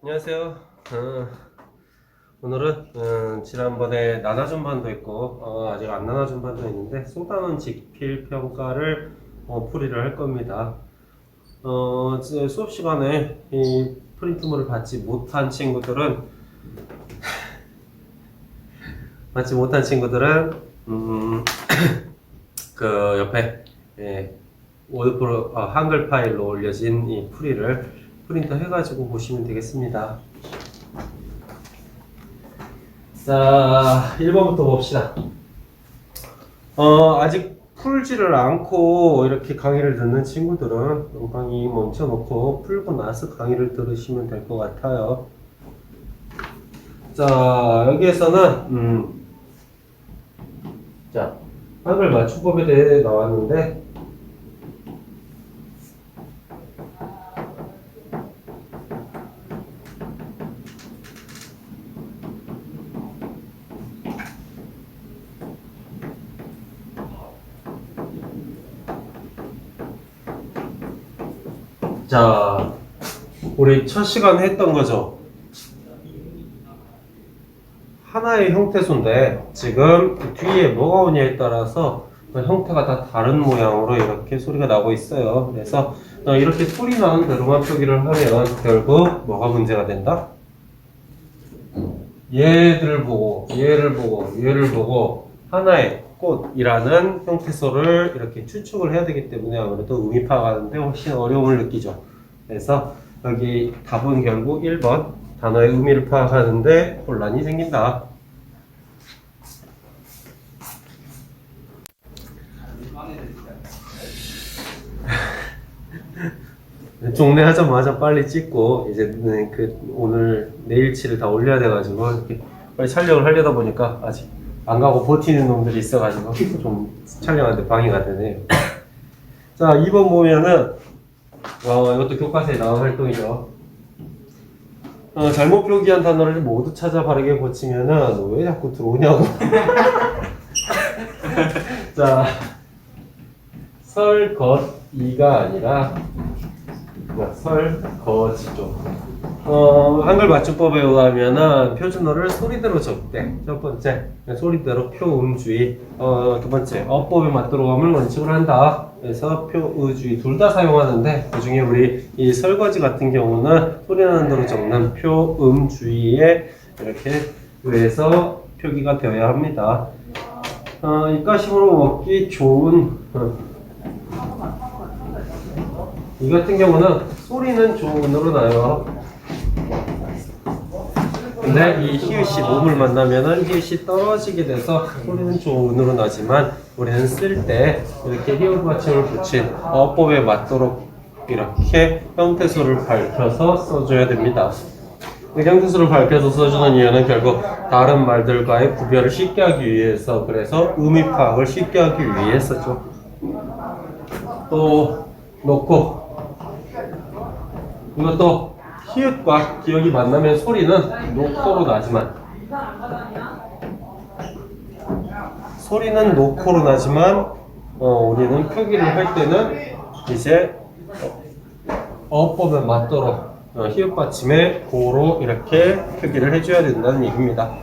안녕하세요. 오늘은 지난번에 나눠준 반도 있고 아직 안 나눠준 반도 있는데 쏟아놓은 직필 평가를 풀이를 할 겁니다. 수업 시간에 이 프린트물을 받지 못한 친구들은 그 옆에 워드 한글 파일로 올려진 이 풀이를 프린터 해가지고 보시면 되겠습니다. 자, 1번부터 봅시다. 아직 풀지를 않고 이렇게 강의를 듣는 친구들은 강의 멈춰놓고 풀고 나서 강의를 들으시면 될 것 같아요. 자, 여기에서는 자, 한글 맞춤법에 대해 나왔는데 자, 우리 첫 시간에 했던 거죠. 하나의 형태소인데 지금 뒤에 뭐가 오냐에 따라서 형태가 다 다른 모양으로 이렇게 소리가 나고 있어요. 그래서 이렇게 소리 나는 대로만 표기를 하면 결국 뭐가 문제가 된다? 얘를 보고 얘를 보고 하나의 꽃이라는 형태소를 이렇게 추측을 해야 되기 때문에 아무래도 의미 파악하는데 훨씬 어려움을 느끼죠. 그래서 여기 답은 결국 1번 단어의 의미를 파악하는데 혼란이 생긴다. 종례하자마자 빨리 찍고 이제 오늘 내일치를 다 올려야 돼가지고 이렇게 빨리 촬영을 하려다 보니까 아직 안 가고 버티는 놈들이 있어가지고 좀 촬영하는데 방해가 되네요. 자, 2번 보면은 이것도 교과서에 나온 활동이죠. 잘못 표기한 단어를 모두 찾아 바르게 고치면은 왜 자꾸 들어오냐고. 자, 설것이가 아니라 설거지죠. 한글 맞춤법에 의하면은 표준어를 소리대로 적대. 첫 번째, 소리대로 표음주의. 두 번째, 어법에 맞도록 어을 원칙으로 한다. 그래서 표의주의 둘 다 사용하는데 그 중에 우리 이 설거지 같은 경우는 소리 나는 대로 적는 표음주의에 이렇게 의해서 표기가 되어야 합니다. 입가심으로 먹기 좋은 이 같은 경우는 소리는 좋은으로 나요. 근데 이 히읗이 몸을 만나면은 히읗이 떨어지게 돼서 소리는 좋은으로 나지만 우리는 쓸 때 이렇게 히읗 받침을 붙인 어법에 맞도록 이렇게 형태소를 밝혀서 써줘야 됩니다. 이 형태소를 밝혀서 써주는 이유는 결국 다른 말들과의 구별을 쉽게 하기 위해서, 그래서 의미 파악을 쉽게 하기 위해서죠. 또 놓고 이것도 히읗과 기억이 만나면 소리는 노코로 나지만 우리는 표기를 할 때는 이제 어법에 맞도록 히읗 받침에 고로 이렇게 표기를 해줘야 된다는 얘기입니다.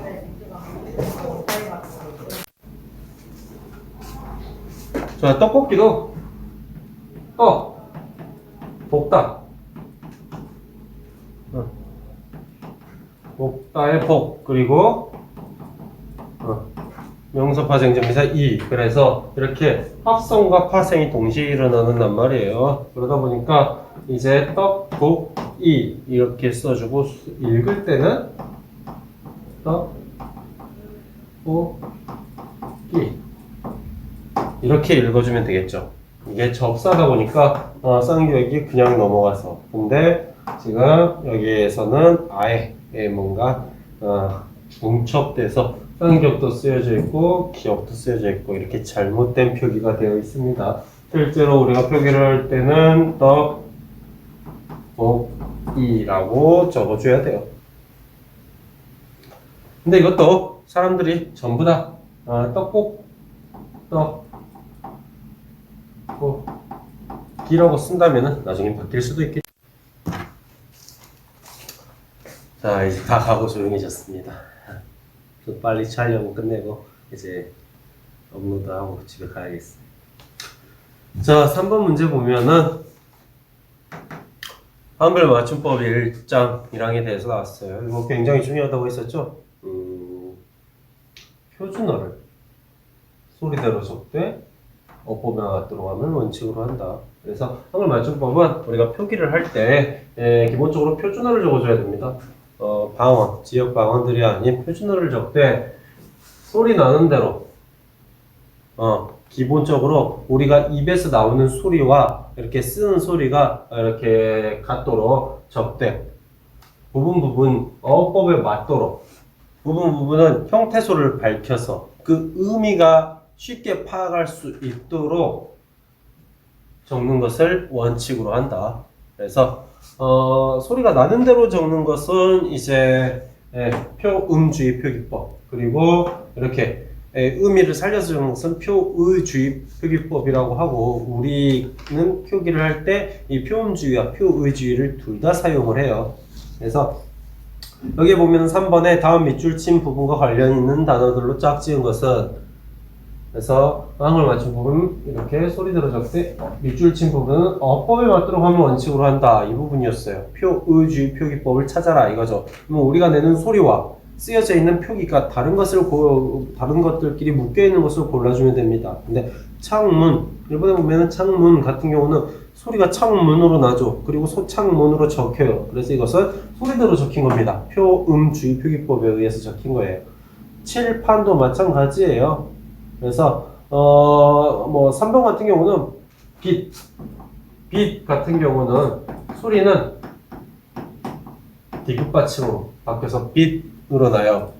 자, 떡볶이도 볶다. 볶다의 볶, 그리고 명사 파생점에서 이. 그래서 이렇게 합성과 파생이 동시에 일어나는 말이에요. 그러다 보니까 이제 떡볶이 이렇게 써주고 읽을 때는 떡볶이 이렇게 읽어주면 되겠죠. 이게 접사다 보니까 쌍기역이 그냥 넘어가서, 근데 지금 여기에서는 아예 뭔가 중첩돼서 쌍기역도 쓰여져 있고 기역도 쓰여져 있고 이렇게 잘못된 표기가 되어 있습니다. 실제로 우리가 표기를 할 때는 떡볶이라고 적어줘야 돼요. 근데 이것도 사람들이 전부 다 떡볶이라고 쓴다면 나중에 바뀔 수도 있겠죠. 자, 이제 다 가고 조용해졌습니다. 좀 빨리 촬영 끝내고 이제 업로드하고 집에 가야겠어요. 자, 3번 문제 보면은 한글 맞춤법 1장 1항에 대해서 나왔어요. 이거 굉장히 중요하다고 했었죠? 표준어를 소리대로 적되 어법에 맞도록 하면 원칙으로 한다. 그래서 한글 맞춤법은 우리가 표기를 할 때 기본적으로 표준어를 적어줘야 됩니다. 방언, 지역 방언들이 아닌 표준어를 적되 소리 나는 대로 기본적으로 우리가 입에서 나오는 소리와 이렇게 쓰는 소리가 이렇게 같도록 적되 부분 어법에 맞도록 부분은 형태소를 밝혀서 그 의미가 쉽게 파악할 수 있도록 적는 것을 원칙으로 한다. 그래서 소리가 나는 대로 적는 것은 이제 표음주의 표기법, 그리고 이렇게 의미를 살려서 적는 것은 표의주의 표기법이라고 하고, 우리는 표기를 할 때 이 표음주의와 표의주의를 둘 다 사용을 해요. 그래서 여기 보면 3번에 다음 밑줄 친 부분과 관련 있는 단어들로 짝 지은 것은, 그래서 한글 맞춤법은 이렇게 소리대로 적되 밑줄 친 부분은 어법에 맞도록 하면 원칙으로 한다. 이 부분이었어요. 표의주의 표기법을 찾아라 이거죠. 그럼 우리가 내는 소리와 쓰여져 있는 표기가 다른 것들끼리 묶여 있는 것을 골라주면 됩니다. 근데 창문, 일본에 보면은 창문 같은 경우는 소리가 창문으로 나죠. 그리고 소창문으로 적혀요. 그래서 이것은 소리대로 적힌 겁니다. 표음주의 표기법에 의해서 적힌 거예요. 칠판도 마찬가지예요. 그래서 뭐 3번 같은 경우는 빛 같은 경우는 소리는 디귿 받침으로 바뀌어서 빛으로 나요.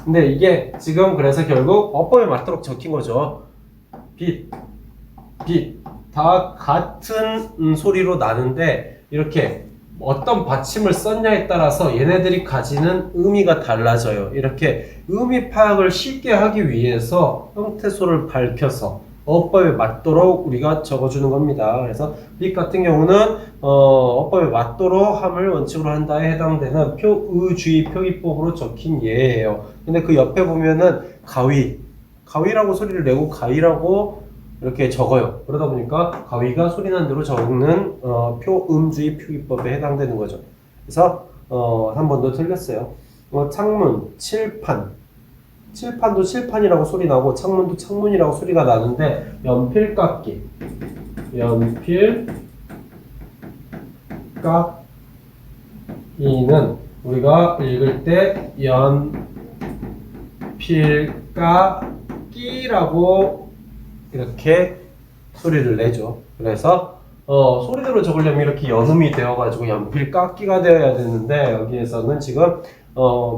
근데 이게 지금 그래서 결국 어법에 맞도록 적힌 거죠. 빛 다 같은 소리로 나는데 이렇게 어떤 받침을 썼냐에 따라서 얘네들이 가지는 의미가 달라져요. 이렇게 의미 파악을 쉽게 하기 위해서 형태소를 밝혀서 어법에 맞도록 우리가 적어주는 겁니다. 그래서 빛 같은 경우는 어법에 맞도록 함을 원칙으로 한다에 해당되는 표의주의 표기법으로 적힌 예예요. 근데 그 옆에 보면은 가위라고 소리를 내고 가위라고 이렇게 적어요. 그러다 보니까 가위가 소리난 대로 적는 표음주의 표기법에 해당되는 거죠. 그래서 한 번 더 틀렸어요. 창문, 칠판도 칠판이라고 소리 나고 창문도 창문이라고 소리가 나는데 연필깎이는 우리가 읽을 때 연필깎이라고 이렇게 소리를 내죠. 그래서 소리대로 적으려면 이렇게 연음이 되어가지고 연필깎이가 되어야 되는데 여기에서는 지금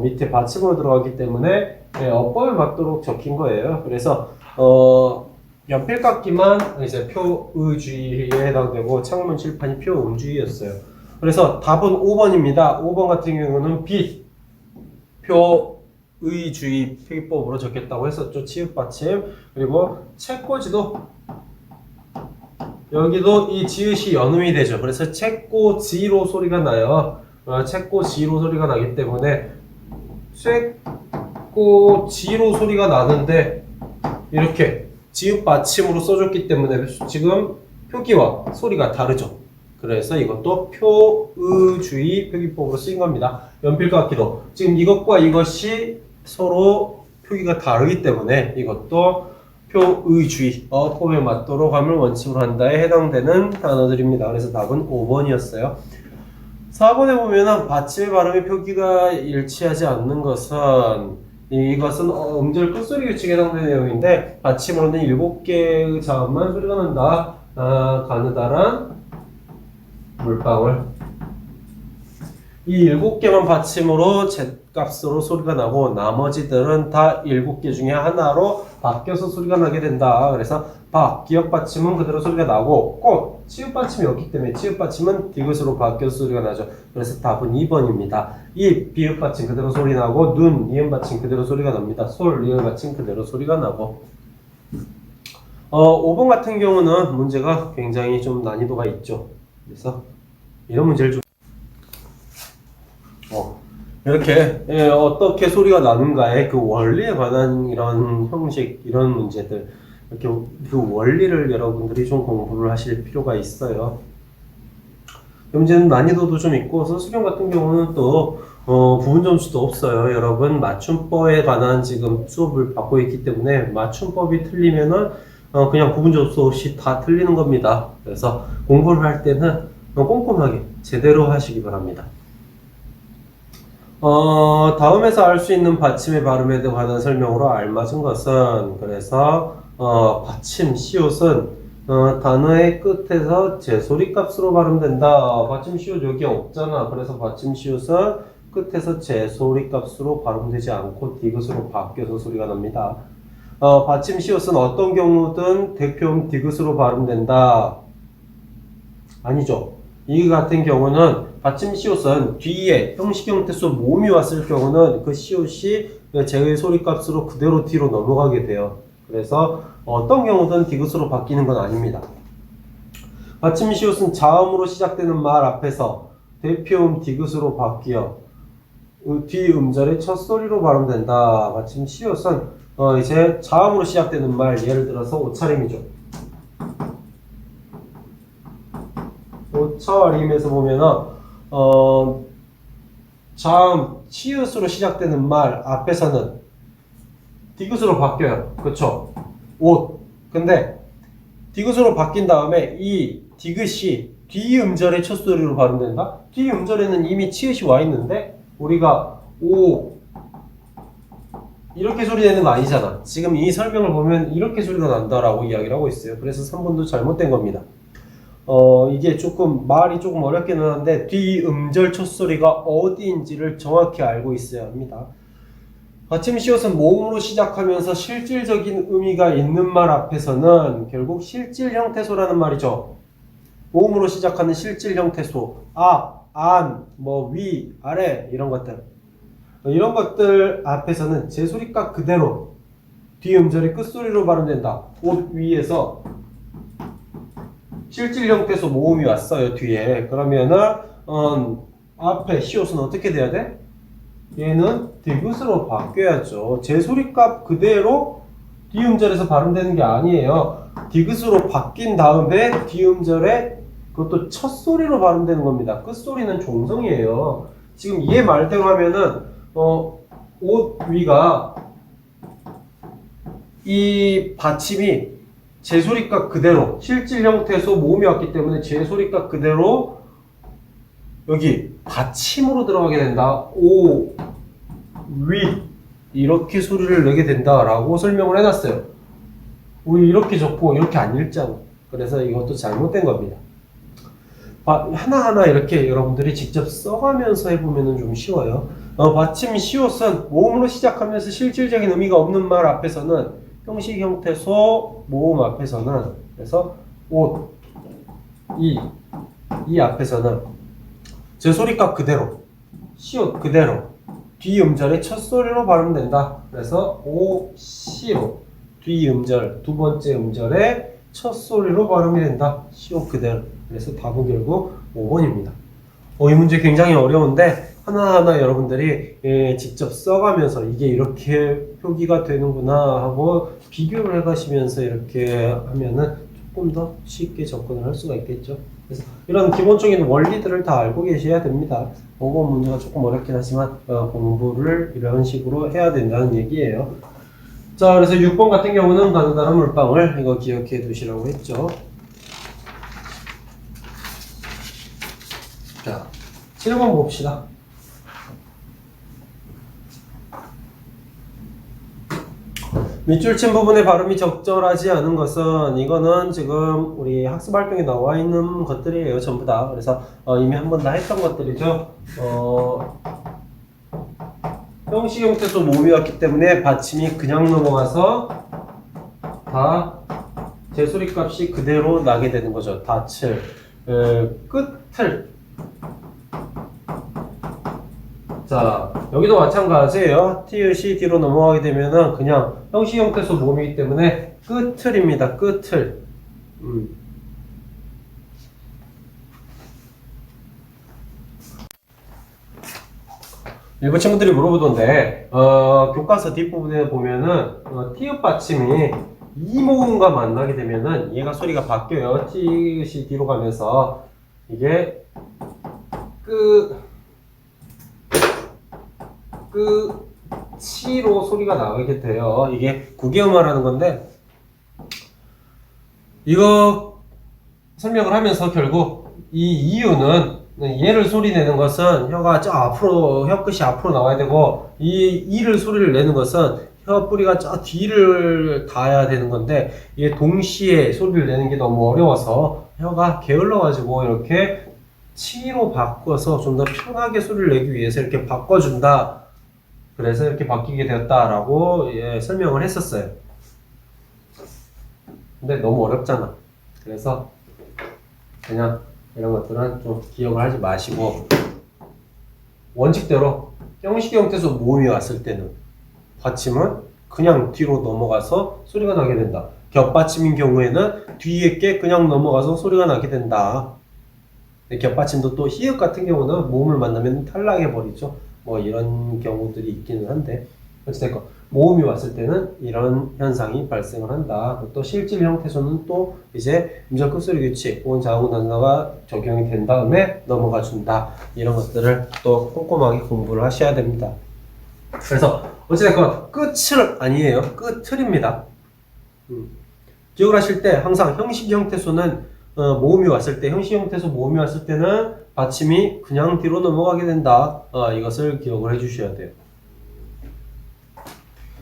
밑에 받침으로 들어가기 때문에 어법에 맞도록 적힌 거예요. 그래서 연필깎이만 이제 표의주의에 해당되고 창문 칠판이 표음주의였어요. 그래서 답은 5번입니다. 5번 같은 경우는 빛, 표의주의 표기법으로 적겠다고 했었죠. 치읓 받침. 그리고 책꽂이도 여기도 이 지읒이 연음이 되죠. 그래서 책꽂이로 소리가 나요. 책꽂이로 소리가 나기 때문에 책꽂이로 소리가 나는데 이렇게 지읒 받침으로 써줬기 때문에 지금 표기와 소리가 다르죠. 그래서 이것도 표의주의 표기법으로 쓰인 겁니다. 연필깎이도 지금 이것과 이것이 서로 표기가 다르기 때문에 이것도 표의주의, 어법에 맞도록 함을 원칙으로 한다에 해당되는 단어들입니다. 그래서 답은 5번이었어요. 4번에 보면은 받침의 발음의 표기가 일치하지 않는 것은, 이것은 음절 끝소리 규칙에 해당되는 내용인데, 받침으로는 7개의 자음만 소리가 난다. 가느다란 물방울. 이 7개만 받침으로 값으로 소리가 나고 나머지들은 다 7개 중에 하나로 바뀌어서 소리가 나게 된다. 그래서 기역 받침은 그대로 소리가 나고 꽃, 치읓 받침이 없기 때문에 치읓 받침은 디귿으로 바뀌어서 소리가 나죠. 그래서 답은 2번입니다. 입, 비읍 받침 그대로 소리 나고 눈, 니은 받침 그대로 소리가 납니다. 솔, 리을 받침 그대로 소리가 나고 5번 같은 경우는 문제가 굉장히 좀 난이도가 있죠. 그래서 이런 문제를 좀 이렇게 어떻게 소리가 나는가의 그 원리에 관한 이런 형식, 이런 문제들, 이렇게 그 원리를 여러분들이 좀 공부를 하실 필요가 있어요. 문제는 난이도도 좀 있고, 수능 같은 경우는 또 부분 점수도 없어요. 여러분 맞춤법에 관한 지금 수업을 받고 있기 때문에 맞춤법이 틀리면은 그냥 부분 점수 없이 다 틀리는 겁니다. 그래서 공부를 할 때는 꼼꼼하게 제대로 하시기 바랍니다. 다음에서 알 수 있는 받침의 발음에 관한 설명으로 알맞은 것은, 그래서 받침 시옷은 단어의 끝에서 제소리 값으로 발음된다. 받침 시옷 여기 없잖아. 그래서 받침 시옷은 끝에서 제소리 값으로 발음되지 않고 디귿으로 바뀌어서 소리가 납니다. 받침 시옷은 어떤 경우든 대표음 디귿으로 발음된다. 아니죠. 이 같은 경우는 받침 시옷은 뒤에 형식 형태소 모음이 왔을 경우는 그 시옷이 제의 소리 값으로 그대로 뒤로 넘어가게 돼요. 그래서 어떤 경우든 디귿으로 바뀌는 건 아닙니다. 받침 시옷은 자음으로 시작되는 말 앞에서 대표음 디귿으로 바뀌어 뒤 음절의 첫 소리로 발음된다. 받침 시옷은 이제 자음으로 시작되는 말, 예를 들어서 옷차림이죠. 옷차림에서 보면은 자음 치읓으로 시작되는 말 앞에서는 디귿으로 바뀌어요. 그쵸? 옷. 근데 디귿으로 바뀐 다음에 이 디귿이 뒤 음절의 첫 소리로 발음된다? 뒤 음절에는 이미 치읓이 와 있는데 우리가 오 이렇게 소리 내는 거 아니잖아. 지금 이 설명을 보면 이렇게 소리가 난다라고 이야기를 하고 있어요. 그래서 3번도 잘못된 겁니다. 이게 말이 조금 어렵기는 한데 뒤 음절 첫 소리가 어디인지를 정확히 알고 있어야 합니다. 받침 시옷은 모음으로 시작하면서 실질적인 의미가 있는 말 앞에서는 결국 실질 형태소라는 말이죠. 모음으로 시작하는 실질 형태소, 앞, 안, 위, 아래 이런 것들 앞에서는 제소리값 그대로 뒤 음절의 끝소리로 발음된다. 옷 위에서 실질 형태소 모음이 왔어요. 뒤에. 그러면은 앞에 시옷은 어떻게 돼야 돼? 얘는 디귿으로 바뀌어야죠. 제소리값 그대로 뒤음절에서 발음되는 게 아니에요. 디귿으로 바뀐 다음에 뒤음절에 그것도 첫 소리로 발음되는 겁니다. 끝소리는 종성이에요. 지금 얘 말대로 하면은 옷 위가 이 받침이 제소리값 그대로 실질 형태에서 모음이 왔기 때문에 제소리값 그대로 여기 받침으로 들어가게 된다. 오, 위 이렇게 소리를 내게 된다라고 설명을 해놨어요. 우리 이렇게 적고 이렇게 안 읽잖아. 그래서 이것도 잘못된 겁니다. 하나하나 이렇게 여러분들이 직접 써가면서 해보면 좀 쉬워요. 받침 시옷은 모음으로 시작하면서 실질적인 의미가 없는 말 앞에서는 형식 형태소 모음 앞에서는 그래서 옷, 이 앞에서는 제소리값 그대로 시옷 그대로 뒤 음절의 첫 소리로 발음된다. 그래서 오, 시로 뒤 음절 두 번째 음절의 첫 소리로 발음이 된다. 시옷 그대로. 그래서 답은 결국 5번입니다. 이 문제 굉장히 어려운데 하나하나 여러분들이 직접 써가면서 이게 이렇게 표기가 되는구나 하고 비교를 해가시면서 이렇게 하면은 조금 더 쉽게 접근을 할 수가 있겠죠. 그래서 이런 기본적인 원리들을 다 알고 계셔야 됩니다. 5번 문제가 조금 어렵긴 하지만 공부를 이런 식으로 해야 된다는 얘기예요. 자, 그래서 6번 같은 경우는 가느다란 물방울 이거 기억해 두시라고 했죠. 자, 7번 봅시다. 밑줄 친 부분의 발음이 적절하지 않은 것은 이거는 지금 우리 학습 활동에 나와 있는 것들이에요. 전부 다. 그래서 이미 한 번 다 했던 것들이죠. 형식 형태소 모음이 왔기 때문에 받침이 그냥 넘어가서 다 제소리 값이 그대로 나게 되는 거죠. 닻을 끝을 자, 여기도 마찬가지예요. 티읕이 뒤로 넘어가게 되면은 그냥 형식 형태소 모음이기 때문에 끝을입니다. 끝을. 일부 친구들이 물어보던데, 교과서 뒷부분에 보면은, 티읕 받침이 이 모음과 만나게 되면은 얘가 소리가 바뀌어요. 티읕이 뒤로 가면서. 이게, 치로 소리가 나게 돼요. 이게 구개음화라는 건데, 이거 설명을 하면서 결국 이 이유는 얘를 소리 내는 것은 혀가 저 앞으로, 혀 끝이 앞으로 나와야 되고, 이를 소리를 내는 것은 혀 뿌리가 저 뒤를 닿아야 되는 건데, 이게 동시에 소리를 내는 게 너무 어려워서 혀가 게을러가지고 이렇게 치로 바꿔서 좀 더 편하게 소리를 내기 위해서 이렇게 바꿔준다. 그래서 이렇게 바뀌게 되었다라고 설명을 했었어요. 근데 너무 어렵잖아. 그래서 그냥 이런 것들은 좀 기억을 하지 마시고, 원칙대로 형식의 형태에서 모음이 왔을 때는 받침은 그냥 뒤로 넘어가서 소리가 나게 된다. 겹받침인 경우에는 뒤에 게 그냥 넘어가서 소리가 나게 된다. 겹받침도 또 히읗 같은 경우는 모음을 만나면 탈락해버리죠. 뭐 이런 경우들이 있기는 한데, 어찌됐건 모음이 왔을 때는 이런 현상이 발생을 한다. 또 실질 형태에서는 또 이제 음절 끝소리 규칙 혹은 자음 단어가 적용이 된 다음에 넘어가 준다. 이런 것들을 또 꼼꼼하게 공부를 하셔야 됩니다. 그래서 어찌됐건 끝을 아니에요. 끝을입니다. 기억을 하실 때 항상 형식 형태소는 모음이 왔을 때, 형식 형태소 모음이 왔을 때는 받침이 그냥 뒤로 넘어가게 된다. 이것을 기억을 해주셔야 돼요.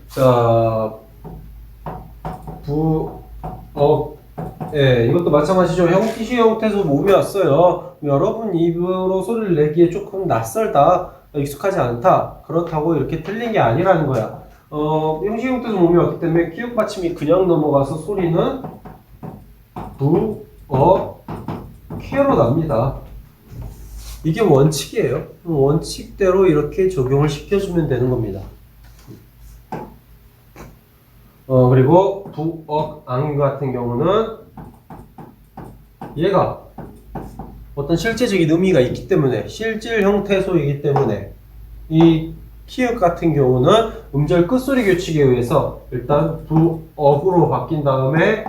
자, 이것도 마찬가지죠. 형식 형태소 모음이 왔어요. 여러분 입으로 소리를 내기에 조금 낯설다, 익숙하지 않다. 그렇다고 이렇게 틀린 게 아니라는 거야. 형식 형태소 모음이 왔기 때문에 키읔 받침이 그냥 넘어가서 소리는 퀴어로 납니다. 이게 원칙이에요. 원칙대로 이렇게 적용을 시켜주면 되는 겁니다. 그리고 ang 같은 경우는 얘가 어떤 실제적인 의미가 있기 때문에, 실질 형태소이기 때문에 이 키읔 같은 경우는 음절 끝소리 규칙에 의해서 일단 부억으로 바뀐 다음에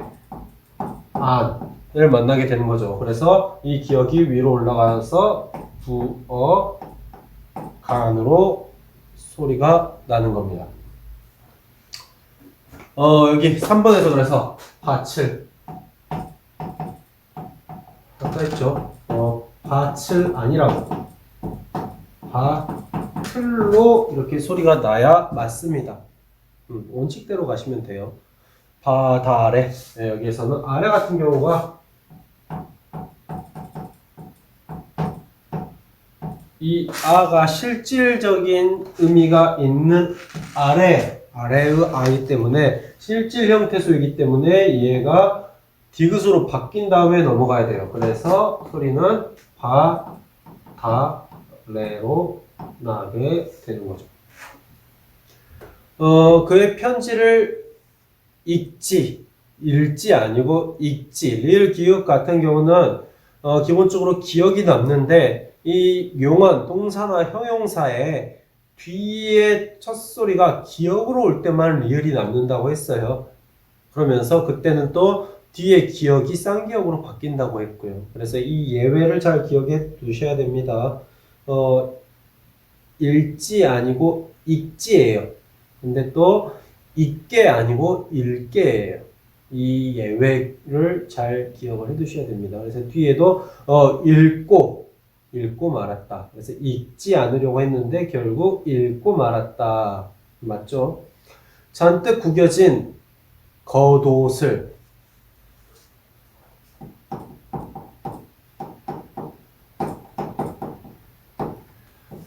안을 만나게 되는 거죠. 그래서 이 기억이 위로 올라가서 간으로 소리가 나는 겁니다. 여기 3번에서 그래서 밭을 아까 했죠. 밭을 아니라고 밭을로 이렇게 소리가 나야 맞습니다. 원칙대로 가시면 돼요. 바다래. 여기에서는 아래 같은 경우가 이 아가 실질적인 의미가 있는 아래의 아이기 때문에 실질 형태소이기 때문에 얘가 디귿으로 바뀐 다음에 넘어가야 돼요. 그래서 소리는 바다래로 나게 되는 거죠. 그의 편지를 읽지 아니고 읽지. 리을 기역 같은 경우는 기본적으로 기억이 남는데, 이 용언 동사나 형용사에 뒤에 첫 소리가 기억으로 올 때만 리을이 남는다고 했어요. 그러면서 그때는 또 뒤에 기억이 쌍기역으로 바뀐다고 했고요. 그래서 이 예외를 잘 기억해 두셔야 됩니다. 읽지 아니고 읽지예요. 근데 또 읽게 아니고 읽게예요. 이 예외를 잘 기억을 해 두셔야 됩니다. 그래서 뒤에도 읽고 말았다. 그래서 읽지 않으려고 했는데 결국 읽고 말았다. 맞죠? 잔뜩 구겨진 겉옷을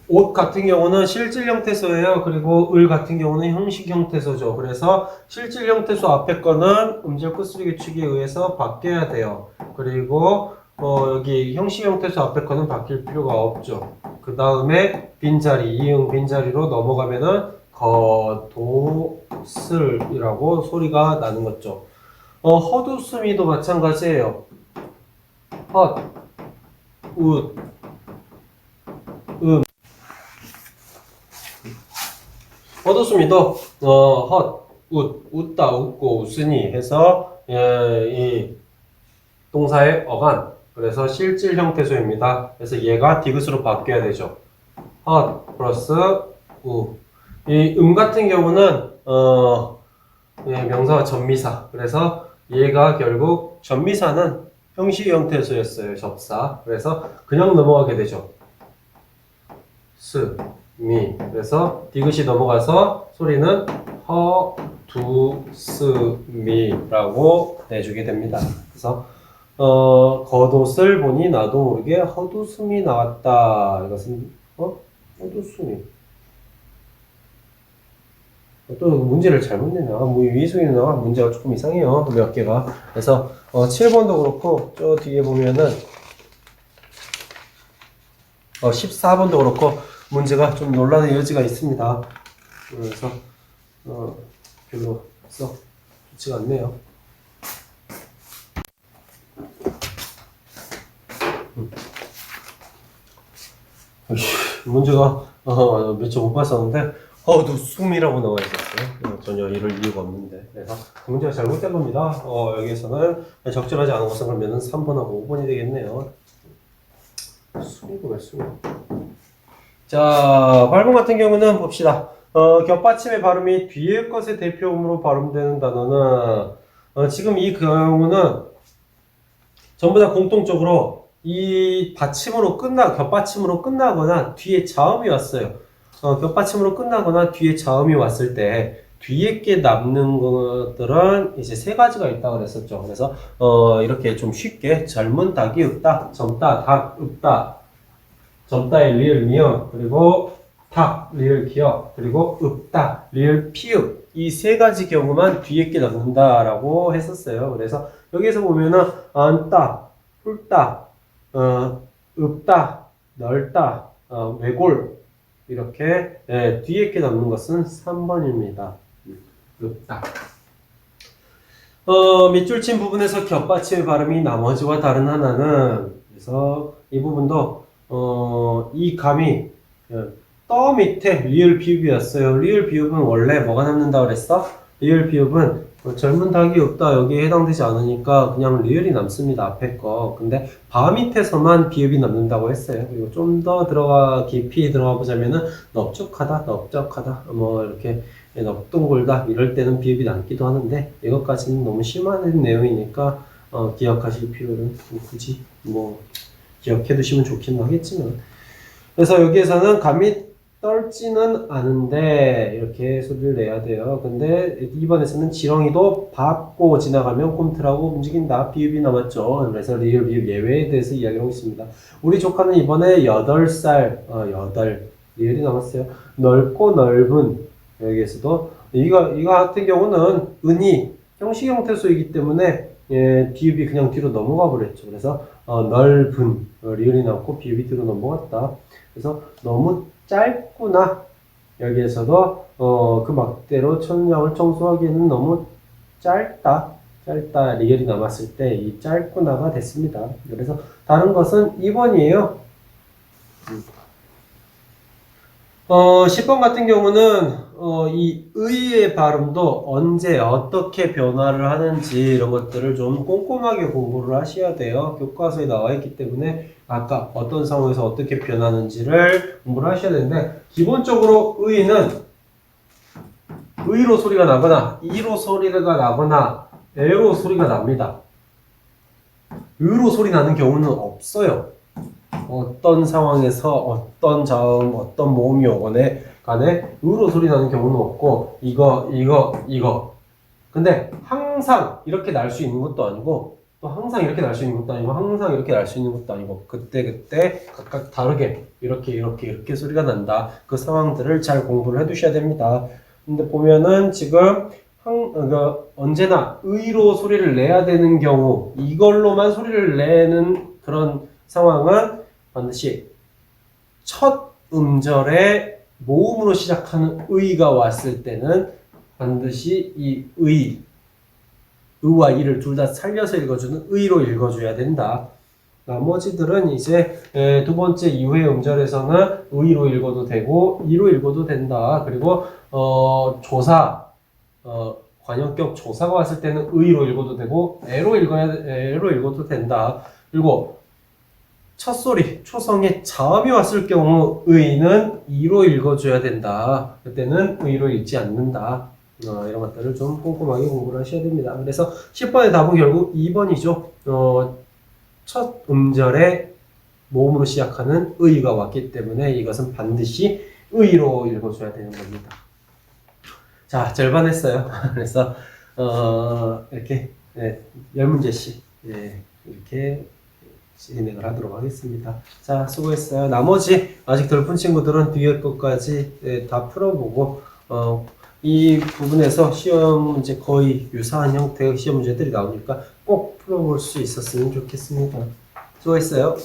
옷 같은 경우는 실질 형태소예요. 그리고 을 같은 경우는 형식 형태소죠. 그래서 실질 형태소 앞에 거는 음절 끝소리 규칙에 의해서 바뀌어야 돼요. 그리고 여기 형식 형태소 앞에 거는 바뀔 필요가 없죠. 그 다음에 빈자리, 이응 빈자리로 넘어가면은 겉옷을이라고 소리가 나는 거죠. 헛웃음이도 마찬가지예요. 헛, 웃, 헛웃음이도 헛, 웃다, 웃고, 웃으니 해서 이 동사의 어간, 그래서 실질 형태소입니다. 그래서 얘가 디귿으로 바뀌어야 되죠. 헛 플러스 우. 이 같은 경우는 명사와 전미사. 그래서 얘가 결국 전미사는 형식 형태소였어요. 접사. 그래서 그냥 넘어가게 되죠. 스, 미. 그래서 디귿이 넘어가서 소리는 허, 두, 스, 미라고 내주게 됩니다. 그래서 겉옷을 보니 나도 모르게 헛웃음이 나왔다. 이것은 헛웃음이. 또 문제를 잘못 내나? 뭐 위수이나 문제가 조금 이상해요. 몇 개가. 그래서 7번도 그렇고 저 뒤에 보면은 14번도 그렇고 문제가 좀 논란의 여지가 있습니다. 그래서 별로 썩 좋지가 않네요. 문제가 몇 점 못 봤었는데 헛웃음이라고 나와 있었어요. 전혀 이럴 이유가 없는데. 그래서 문제가 잘못된 겁니다. 여기에서는 적절하지 않은 것은 그러면은 3번하고 5번이 되겠네요. 숨이구나, 숨이. 자, 8번 같은 경우는 봅시다. 겹받침의 발음이 뒤에 것의 대표음으로 발음되는 단어는 지금 이 경우는 전부 다 공통적으로 이 겹받침으로 끝나거나 뒤에 자음이 왔어요. 겹받침으로 끝나거나 뒤에 자음이 왔을 때 뒤에 게 남는 것들은 이제 세 가지가 있다고 그랬었죠. 그래서 이렇게 좀 쉽게 젊은 닭이 읍다, 젊다, 닭, 읍다, 젊다의 리을 미음, 그리고 닭, 리을 기역, 그리고 읍다, 리을 피읍, 이 세 가지 경우만 뒤에 게 남는다라고 했었어요. 그래서 여기에서 보면은 앉다, 훑다, 읍다, 넓다, 외골, 이렇게 뒤에 게 남는 것은 3번입니다. 읍다. 밑줄 친 부분에서 겹받침의 발음이 나머지와 다른 하나는, 그래서 이 부분도 이 감이 떠 밑에 리을 비읍이었어요. 리을 비읍은 원래 뭐가 남는다고 그랬어? 리을 비읍은 젊은 닭이 없다 여기에 해당되지 않으니까 그냥 리을이 남습니다. 앞에 거. 근데 바 밑에서만 비읍이 남는다고 했어요. 그리고 좀 더 깊이 들어가 보자면은 넓적하다, 뭐 이렇게 넙동골다 이럴 때는 비읍이 남기도 하는데 이것까지는 너무 심한 내용이니까 기억하실 필요는 굳이 뭐 기억해 두시면 좋긴 하겠지만, 그래서 여기에서는 감이 떨지는 않은데 이렇게 소리를 내야 돼요. 근데 2번에서는 지렁이도 밟고 지나가면 꼼틀하고 움직인다. 비읍이 남았죠. 그래서 리을 비읍 예외에 대해서 이야기를 하고 있습니다. 우리 조카는 이번에 8살, 8 리을이 남았어요. 넓고 넓은, 여기에서도 이거 같은 경우는 은이 형식 형태소이기 때문에 비읍이 그냥 뒤로 넘어가 버렸죠. 그래서 넓은 리을이 남고 비읍이 뒤로 넘어갔다. 그래서 너무 짧구나. 여기에서도 그 막대로 천장을 청소하기에는 너무 짧다 리을이 남았을 때 이 짧구나가 됐습니다. 그래서 다른 것은 2번이에요. 10번 같은 경우는 이 의의 발음도 언제 어떻게 변화를 하는지 이런 것들을 좀 꼼꼼하게 공부를 하셔야 돼요. 교과서에 나와 있기 때문에 아까 어떤 상황에서 어떻게 변하는지를 공부를 하셔야 되는데, 기본적으로 의는 의로 소리가 나거나 이로 소리가 나거나 에로 소리가 납니다. 의로 소리 나는 경우는 없어요. 어떤 상황에서 어떤 자음, 어떤 모음이 오거나 간에 의로 소리 나는 경우는 없고, 이거. 근데 항상 이렇게 날 수 있는 것도 아니고, 또 항상 이렇게 날 수 있는 것도 아니고, 항상 이렇게 날 수 있는 것도 아니고, 그때 각각 다르게 이렇게 소리가 난다. 그 상황들을 잘 공부를 해두셔야 됩니다. 근데 보면은 지금 언제나 의로 소리를 내야 되는 경우, 이걸로만 소리를 내는 그런 상황은 반드시 첫 음절에 모음으로 시작하는 의가 왔을 때는 반드시 이 의와 이를 둘 다 살려서 읽어주는 의로 읽어줘야 된다. 나머지들은 이제 두 번째 이후의 음절에서는 의로 읽어도 되고 이로 읽어도 된다. 그리고 조사 관형격 조사가 왔을 때는 의로 읽어도 되고 애로 읽어도 된다. 그리고 첫소리 초성에 자음이 왔을 경우 의는 이로 읽어줘야 된다. 그때는 의로 읽지 않는다. 이런 것들을 좀 꼼꼼하게 공부를 하셔야 됩니다. 그래서 10번의 답은 결국 2번이죠. 첫 음절에 모음으로 시작하는 의가 왔기 때문에 이것은 반드시 의로 읽어줘야 되는 겁니다. 자, 절반 했어요. 그래서 이렇게 10문제씩 이렇게 진행을 하도록 하겠습니다. 자, 수고했어요. 나머지 아직 덜 푼 친구들은 뒤에 것까지 다 풀어보고 이 부분에서 시험 문제 거의 유사한 형태의 시험 문제들이 나오니까 꼭 풀어볼 수 있었으면 좋겠습니다. 수고했어요.